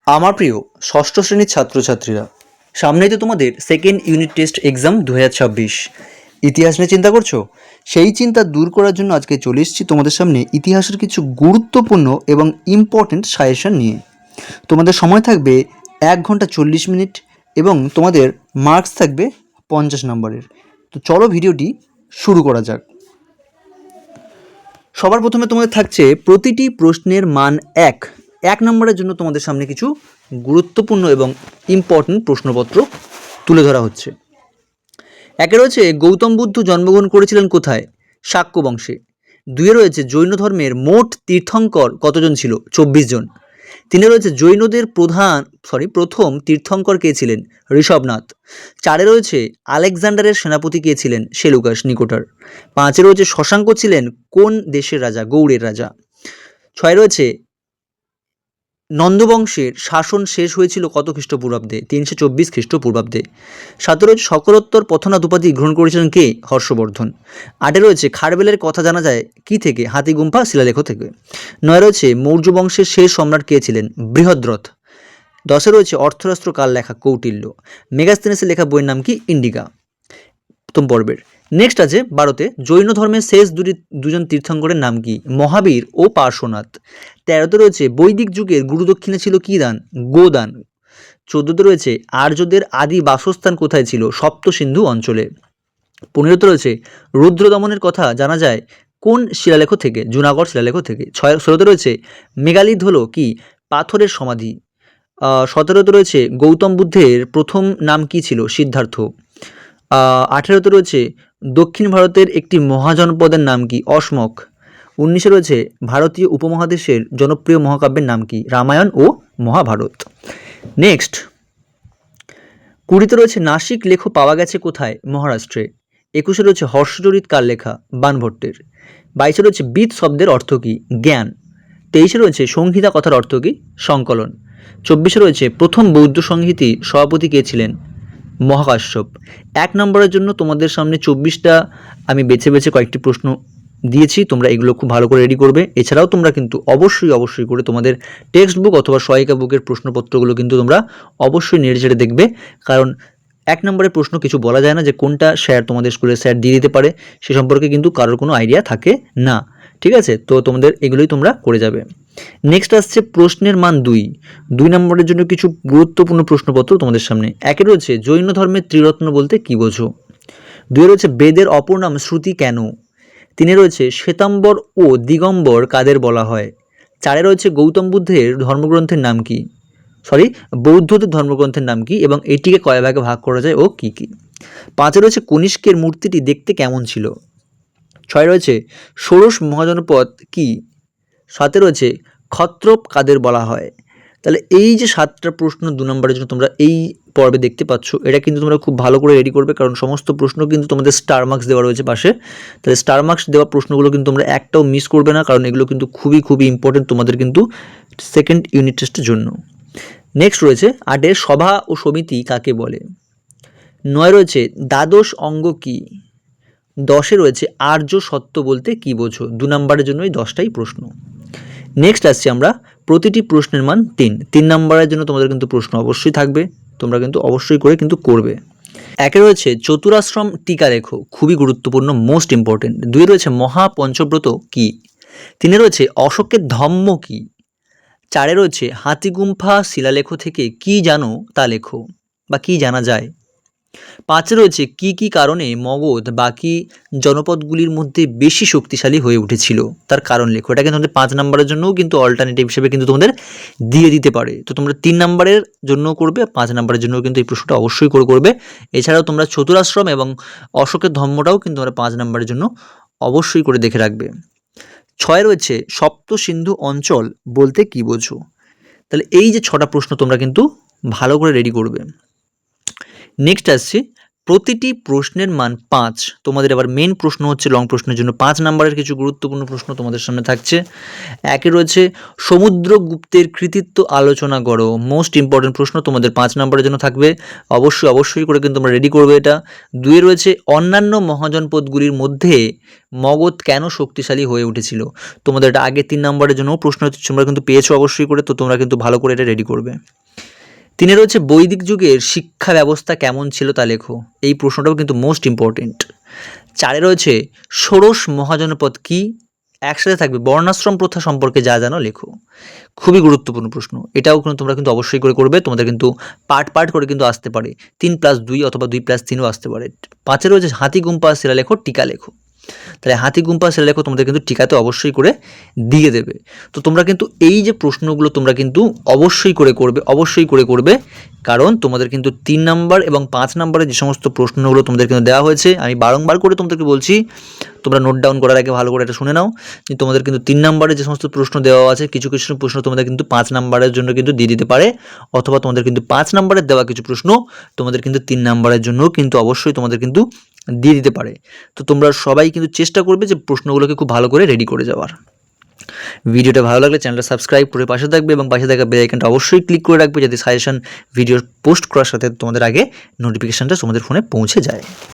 আমার প্রিয় ষষ্ঠ শ্রেণীর ছাত্রছাত্রীরা, সামনেই তো তোমাদের সেকেন্ড ইউনিট টেস্ট এক্সাম 2026। ইতিহাস নিয়ে চিন্তা করছো? সেই চিন্তা দূর করার জন্য আজকে চলে এসেছি তোমাদের সামনে ইতিহাসের কিছু গুরুত্বপূর্ণ এবং ইম্পর্টেন্ট সাজেশন নিয়ে। তোমাদের সময় থাকবে 1 ঘন্টা 40 মিনিট এবং তোমাদের মার্কস থাকবে 50 নম্বরের। তো চলো ভিডিওটি শুরু করা যাক। সবার প্রথমে তোমাদের থাকছে প্রতিটি প্রশ্নের মান 1 নম্বরের জন্য তোমাদের সামনে কিছু গুরুত্বপূর্ণ এবং ইম্পর্টেন্ট প্রশ্নপত্র তুলে ধরা হচ্ছে। একে রয়েছে গৌতম বুদ্ধ জন্মগ্রহণ করেছিলেন কোথায়? শাক্য বংশে। 2 রয়েছে জৈন ধর্মের মোট তীর্থঙ্কর কতজন ছিল? 24 জন। 3 রয়েছে জৈনদের প্রথম তীর্থঙ্কর কে ছিলেন? ঋষভনাথ। 4 রয়েছে আলেকজান্ডারের সেনাপতি কে ছিলেন? সেলুকাস নিকোটার। 5 রয়েছে শশাঙ্ক ছিলেন কোন দেশের রাজা? গৌড়ের রাজা। 6 রয়েছে নন্দবংশের শাসন শেষ হয়েছিল কত খ্রিস্টপূর্বাব্দে? 324 খ্রিস্টপূর্বাব্দে। 7 রয়েছে সকলোত্তর প্রথনাথ উপাধি গ্রহণ করেছিলেন কে? হর্ষবর্ধন। 8 রয়েছে খারবেলের কথা জানা যায় কি থেকে? হাতিগুম্ফা শিলালেখ থেকে। 9 রয়েছে মৌর্য বংশের শেষ সম্রাট কে ছিলেন? বৃহদ্রথ। 10 রয়েছে অর্থশাস্ত্র কার লেখা? কৌটিল্য। মেগাস্তেনিসের লেখা বইয়ের নাম কি? ইন্ডিকা। প্রথম পর্বের। নেক্সট আছে 12তে জৈন ধর্মের শেষ দুজন তীর্থঙ্করের নাম কি? মহাবীর ও পার্শ্বনাথ। 13তে রয়েছে বৈদিক যুগের গুরুদক্ষিণা ছিল কি দান? গোদান। 14তে রয়েছে আর্যদের আদি বাসস্থান কোথায় ছিল? সপ্ত সিন্ধু অঞ্চলে। 15তে রয়েছে রুদ্র দমনের কথা জানা যায় কোন শিলালেখ থেকে? জুনাগড় শিলালেখ থেকে। 16তে রয়েছে মেগালিথ হলো কি? পাথরের সমাধি। 17তে রয়েছে গৌতম বুদ্ধের প্রথম নাম কি ছিল? সিদ্ধার্থ। 18তে রয়েছে দক্ষিণ ভারতের একটি মহাজনপদের নাম কি? অসমক। 19 রয়েছে ভারতীয় উপমহাদেশের জনপ্রিয় মহাকাব্যের নাম কি? রামায়ণ ও মহাভারত। নেক্সট 20তে রয়েছে নাসিক লেখ পাওয়া গেছে কোথায়? মহারাষ্ট্রে। 21 রয়েছে হর্ষচরিত কার লেখা? বাণভট্টের। 22 রয়েছে বিদ শব্দের অর্থ কি? জ্ঞান। 23 রয়েছে সংহিতা কথার অর্থ কি? সংকলন। 24 রয়েছে প্রথম বৌদ্ধ সংহিতি সভাপতি কে ছিলেন? মহাকাশ্যপ। 1 নম্বরের জন্য তোমাদের সামনে 24টা আমি বেছে বেছে কয়েকটি প্রশ্ন দিয়েছি, তোমরা এগুলো খুব ভালো করে রেডি করবে। এছাড়াও তোমরা কিন্তু অবশ্যই করে তোমাদের টেক্সট বুক অথবা সহায়িকা বুকের প্রশ্নপত্রগুলো কিন্তু তোমরা অবশ্যই নেড়ে চেড়ে দেখবে, কারণ 1 নম্বরের প্রশ্ন কিছু বলা যায় না যে কোনটা স্যার তোমাদের স্কুলে স্যার দিয়ে দিতে পারে, সে সম্পর্কে কিন্তু কারোর কোনো আইডিয়া থাকে না। ঠিক আছে, তো তোমাদের এগুলোই তোমরা করে যাবে। নেক্সট আসছে প্রশ্নের মান 2 নম্বরের জন্য কিছু গুরুত্বপূর্ণ প্রশ্নপত্র তোমাদের সামনে। 1 রয়েছে জৈন ধর্মের ত্রিরত্ন বলতে কি বোঝো? 2 রয়েছে বেদের অপর নাম শ্রুতি কেন? 3 রয়েছে শ্বেতাম্বর ও দিগম্বর কাদের বলা হয়? 4 রয়েছে গৌতম বুদ্ধের ধর্মগ্রন্থের নাম কি? বৌদ্ধদের ধর্মগ্রন্থের নাম কি এবং এটিকে কয় ভাগে ভাগ করা যায় ও কি কি? 5 রয়েছে কনিষ্কের মূর্তিটি দেখতে কেমন ছিল? 6 রয়েছে ষোড়শ মহাজনপদ কি? 7 রয়েছে ক্ষত্রপ কাদের বলা হয়? তাহলে এই যে 7টা প্রশ্ন 2 নম্বরের জন্য তোমরা এই পর্বে দেখতে পাচ্ছ, এটা কিন্তু তোমরা খুব ভালো করে রেডি করবে, কারণ সমস্ত প্রশ্ন কিন্তু তোমাদের স্টার মার্কস দেওয়া রয়েছে পাশে। তাহলে স্টার মার্কস দেওয়া প্রশ্নগুলো কিন্তু তোমরা একটাও মিস করবে না, কারণ এগুলো কিন্তু খুবই ইম্পর্টেন্ট তোমাদের কিন্তু সেকেন্ড ইউনিট টেস্টের জন্য। নেক্সট রয়েছে 8 সভা ও সমিতি কাকে বলে? 9 রয়েছে দ্বাদশ অঙ্গ কি? 10 রয়েছে আর্য সত্য বলতে কি বোঝো? 2 নম্বরের জন্য এই 10টাই প্রশ্ন। নেক্সট আসছি আমরা প্রতিটি প্রশ্নের মান 3 নম্বরের জন্য তোমাদের কিন্তু প্রশ্ন অবশ্যই থাকবে, তোমরা কিন্তু অবশ্যই করে কিন্তু করবে। 1 রয়েছে চতুরাশ্রম টিকা লেখো, খুবই গুরুত্বপূর্ণ, মোস্ট ইম্পর্টেন্ট। 2 রয়েছে মহাপঞ্চব্রত কি? 3 রয়েছে অশোকের ধম্ম কি? 4 রয়েছে হাতিগুম্ফা শিলালেখ থেকে কি জানো তা লেখো বা কি জানা যায়? 5 রয়েছে কি কারণে মগধ বাকি জনপদগুলির মধ্যে বেশি শক্তিশালী হয়ে উঠেছিল, তার কারণ লেখো। এটা কিন্তু তোমাদের 5 নম্বরের জন্যও কিন্তু অল্টারনেটিভ হিসেবে কিন্তু তোমাদের দিয়ে দিতে পারে। তো তোমরা 3 নম্বরের জন্য করবে, 5 নম্বরের জন্য কিন্তু এই প্রশ্নটা অবশ্যই করবে। এছাড়াও তোমরা চতুরাশ্রম এবং অশোকের ধর্মটাও কিন্তু তোমরা 5 নম্বরের জন্য অবশ্যই করে দেখে রাখবে। 6 রয়েছে সপ্ত সিন্ধু অঞ্চল বলতে কি বোঝো? তাহলে এই যে 6টা প্রশ্ন তোমরা কিন্তু ভালো করে রেডি করবে। নেক্সট আসছে প্রতিটি প্রশ্নের মান 5। তোমাদের এবার মেন প্রশ্ন হচ্ছে লং প্রশ্নের জন্য 5 নাম্বারের কিছু গুরুত্বপূর্ণ প্রশ্ন তোমাদের সামনে থাকছে। একে রয়েছে সমুদ্রগুপ্তের কৃতিত্ব আলোচনা করো, মোস্ট ইম্পর্টেন্ট প্রশ্ন তোমাদের 5 নাম্বারের জন্য থাকবে, অবশ্যই করে কিন্তু তোমরা রেডি করবে এটা। 2 রয়েছে অন্যান্য মহাজনপদগুলির মধ্যে মগধ কেন শক্তিশালী হয়ে উঠেছিল, তোমাদের এটা আগে 3 নাম্বারের জন্য প্রশ্ন তোমরা কিন্তু পেয়েছো অবশ্যই করে, তো তোমরা কিন্তু ভালো করে এটা রেডি করবে। 3 রয়েছে বৈদিক যুগের শিক্ষা ব্যবস্থা কেমন ছিল তা লেখো, এই প্রশ্নটাও কিন্তু মোস্ট ইম্পর্টেন্ট। 4 রয়েছে ষোড়শ মহাজনপদ কি, একসাথে থাকবে বর্ণাশ্রম প্রথা সম্পর্কে যা জানো লেখো, খুবই গুরুত্বপূর্ণ প্রশ্ন, এটাও কিন্তু তোমরা কিন্তু অবশ্যই করে করবে, তোমাদের কিন্তু পার্ট করে কিন্তু আসতে পারে, 3+2 অথবা 2+3ও আসতে পারে। 5 রয়েছে হাতিগুম্পা শিলালেখ টিকা লেখো, তাহলে হাতিগুম্পা শিলালেখ তোমাদের কিন্তু টিকাতে অবশ্যই করে দিয়ে দেবে। তো তোমরা কিন্তু এই যে প্রশ্নগুলো তোমরা কিন্তু অবশ্যই করে করবে, কারণ তোমাদের কিন্তু 3 নাম্বার এবং 5 নাম্বারের যে সমস্ত প্রশ্নগুলো তোমাদের কিন্তু দেওয়া হয়েছে, আমি বারংবার করে তোমাদেরকে বলছি, তোমরা নোট ডাউন করার আগে ভালো করে এটা শুনে নাও যে তোমাদের কিন্তু 3 নাম্বারের যে সমস্ত প্রশ্ন দেওয়া আছে, কিছু প্রশ্ন তোমাদের কিন্তু 5 নাম্বারের জন্য কিন্তু দিয়ে দিতে পারে, অথবা তোমাদের কিন্তু 5 নাম্বারের দেওয়া কিছু প্রশ্ন তোমাদের কিন্তু 3 নাম্বারের জন্য কিন্তু অবশ্যই তোমাদের কিন্তু দিয়ে দিতে পারে। তো তোমরা সবাই কিন্তু চেষ্টা করবে যে প্রশ্নগুলোকে খুব ভালো করে রেডি করে যাওয়ার। ভিডিওটা ভালো লাগলে চ্যানেলটা সাবস্ক্রাইব করে পাশে থাকবে এবং পাশে থাকা বেল আইকনটা অবশ্যই ক্লিক করে রাখবে, যাতে সাজেশন ভিডিও পোস্ট করার সাথে তোমাদের আগে নোটিফিকেশনটা তোমাদের ফোনে পৌঁছে যায়।